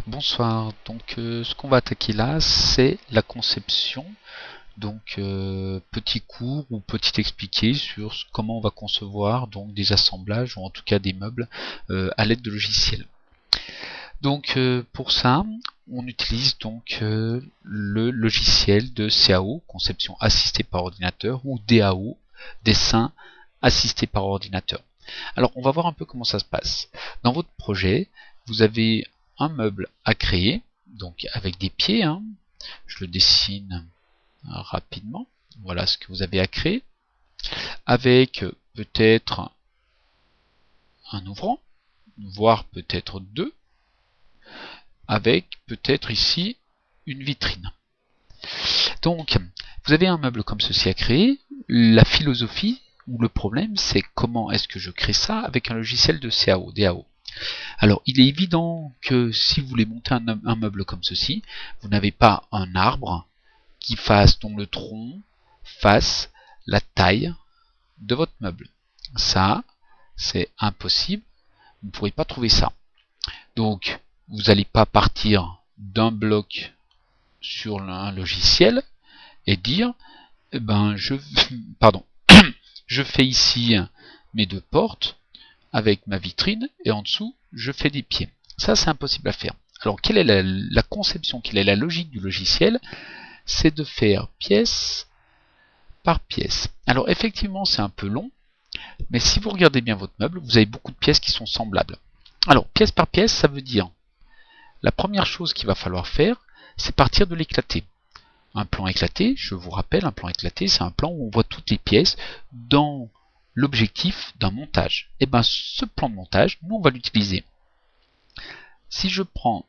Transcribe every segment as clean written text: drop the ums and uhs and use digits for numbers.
Bonsoir, donc ce qu'on va attaquer là, c'est la conception. Donc petit cours ou petit expliqué sur comment on va concevoir donc des assemblages ou en tout cas des meubles à l'aide de logiciels. Donc pour ça, on utilise donc le logiciel de CAO, conception assistée par ordinateur, ou DAO, dessin assisté par ordinateur. Alors on va voir un peu comment ça se passe. Dans votre projet, vous avez un meuble à créer, donc avec des pieds, hein. Je le dessine rapidement. Voilà ce que vous avez à créer, avec peut-être un ouvrant, voire peut-être deux, avec peut-être ici une vitrine. Donc, vous avez un meuble comme ceci à créer. La philosophie ou le problème, c'est comment est-ce que je crée ça avec un logiciel de CAO, DAO. Alors, il est évident que si vous voulez monter un meuble comme ceci, vous n'avez pas un arbre qui fasse, dont le tronc fasse la taille de votre meuble. Ça, c'est impossible. Vous ne pourrez pas trouver ça. Donc, vous n'allez pas partir d'un bloc sur un logiciel et dire, eh ben, pardon, je fais ici mes deux portes avec ma vitrine et en dessous, je fais des pieds. Ça, c'est impossible à faire. Alors, quelle est la conception, quelle est la logique du logiciel? C'est de faire pièce par pièce. Alors, effectivement, c'est un peu long, mais si vous regardez bien votre meuble, vous avez beaucoup de pièces qui sont semblables. Alors, pièce par pièce, ça veut dire, la première chose qu'il va falloir faire, c'est partir de l'éclaté. Un plan éclaté, je vous rappelle, un plan éclaté, c'est un plan où on voit toutes les pièces dans l'objectif d'un montage. Et bien, ce plan de montage, nous, on va l'utiliser. Si je prends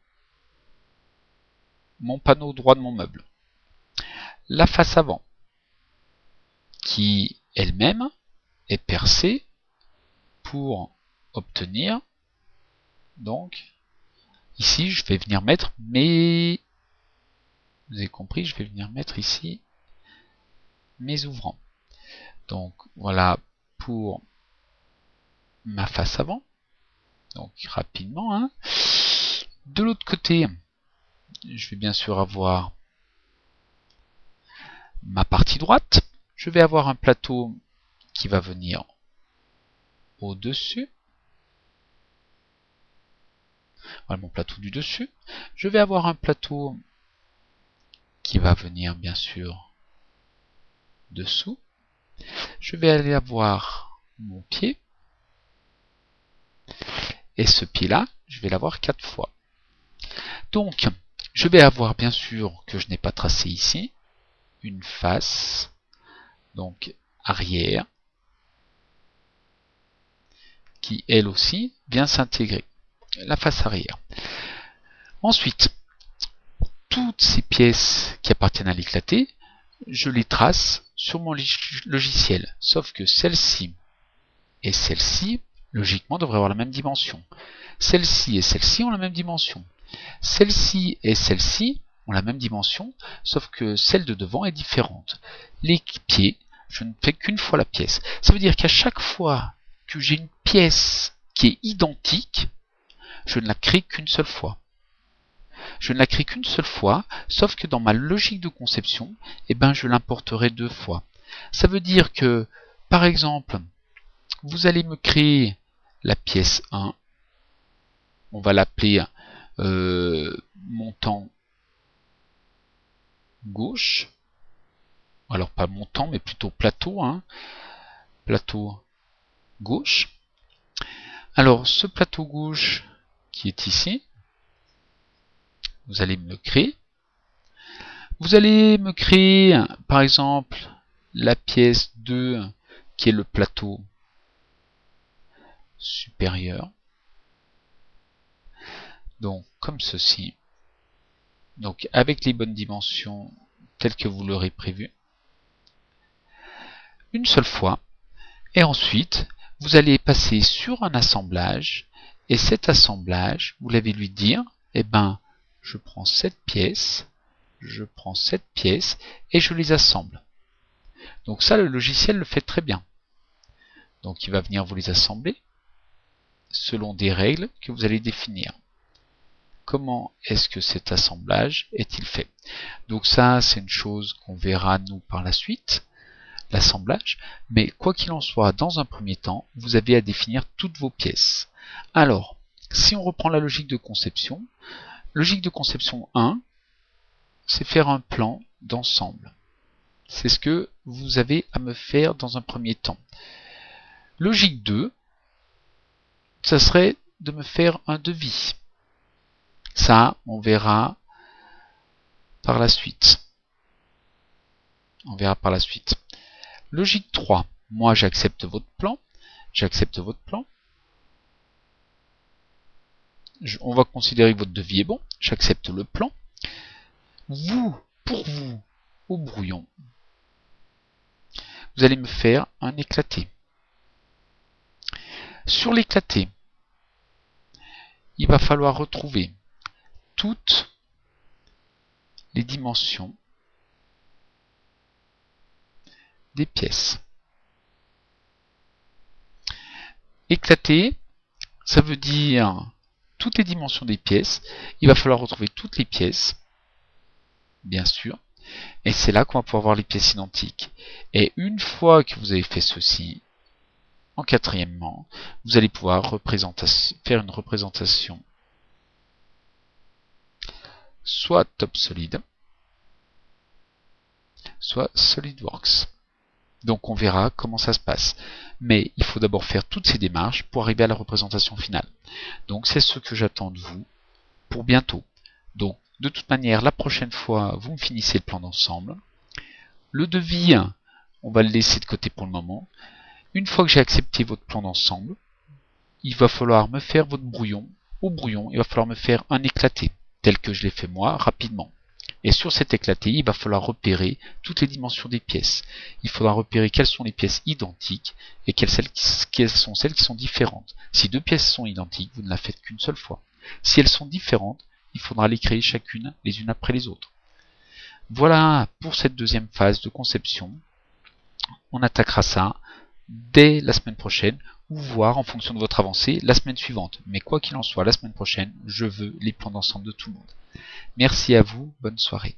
mon panneau droit de mon meuble, la face avant, qui elle-même est percée pour obtenir, donc, ici, je vais venir mettre mes... Vous avez compris, je vais venir mettre ici mes ouvrants. Donc, voilà pour ma face avant. Donc, rapidement, hein. De l'autre côté, je vais bien sûr avoir ma partie droite. Je vais avoir un plateau qui va venir au-dessus. Voilà mon plateau du dessus. Je vais avoir un plateau qui va venir bien sûr dessous. Je vais aller avoir mon pied. Et ce pied-là, je vais l'avoir 4 fois. Donc, je vais avoir bien sûr que je n'ai pas tracé ici une face, donc arrière, qui elle aussi vient s'intégrer, la face arrière. Ensuite, toutes ces pièces qui appartiennent à l'éclaté, je les trace sur mon logiciel, sauf que celle-ci et celle-ci, logiquement, devraient avoir la même dimension. Celle-ci et celle-ci ont la même dimension. Celle-ci et celle-ci ont la même dimension, sauf que celle de devant est différente. Les pieds, je ne fais qu'une fois la pièce. Ça veut dire qu'à chaque fois que j'ai une pièce qui est identique, je ne la crée qu'une seule fois. Je ne la crée qu'une seule fois, sauf que dans ma logique de conception, eh ben, je l'importerai 2 fois. Ça veut dire que, par exemple, vous allez me créer la pièce 1, on va l'appeler montant gauche, alors pas montant mais plutôt plateau, hein, plateau gauche. Alors ce plateau gauche qui est ici, vous allez me le créer. Vous allez me créer par exemple la pièce 2 qui est le plateau supérieur. Donc comme ceci. Donc avec les bonnes dimensions telles que vous l'aurez prévu. Une seule fois. Et ensuite, vous allez passer sur un assemblage. Et cet assemblage, vous l'allez lui dire, eh ben, je prends cette pièce, je prends cette pièce et je les assemble. Donc ça, le logiciel le fait très bien. Donc il va venir vous les assembler selon des règles que vous allez définir. comment est-ce que cet assemblage est-il fait. Donc ça, c'est une chose qu'on verra nous par la suite, l'assemblage. Mais quoi qu'il en soit, dans un premier temps, vous avez à définir toutes vos pièces. Alors, si on reprend la logique de conception 1, c'est faire un plan d'ensemble. C'est ce que vous avez à me faire dans un premier temps. Logique 2, ça serait de me faire un devis. Ça, on verra par la suite. Logique 3, moi j'accepte votre plan. On va considérer que votre devis est bon. J'accepte le plan. Pour vous, au brouillon, vous allez me faire un éclaté. Sur l'éclaté, il va falloir retrouver toutes les dimensions des pièces. Éclaté, ça veut dire toutes les dimensions des pièces. Il va falloir retrouver toutes les pièces, bien sûr. Et c'est là qu'on va pouvoir voir les pièces identiques. Et une fois que vous avez fait ceci, en quatrièmement, vous allez pouvoir faire une représentation soit TopSolid, soit SolidWorks. Donc on verra comment ça se passe. Mais il faut d'abord faire toutes ces démarches pour arriver à la représentation finale. Donc c'est ce que j'attends de vous pour bientôt. Donc de toute manière, la prochaine fois, vous me finissez le plan d'ensemble. Le devis, on va le laisser de côté pour le moment. Une fois que j'ai accepté votre plan d'ensemble, il va falloir me faire votre brouillon. Au brouillon, il va falloir me faire un éclaté, tel que je l'ai fait moi, rapidement. Et sur cet éclaté, il va falloir repérer toutes les dimensions des pièces. Il faudra repérer quelles sont les pièces identiques et quelles sont celles qui sont différentes. Si deux pièces sont identiques, vous ne la faites qu'une seule fois. Si elles sont différentes, il faudra les créer chacune les unes après les autres. Voilà pour cette deuxième phase de conception. On attaquera ça dès la semaine prochaine, ou voir en fonction de votre avancée la semaine suivante. Mais quoi qu'il en soit, la semaine prochaine, je veux les plans d'ensemble de tout le monde. Merci à vous, bonne soirée.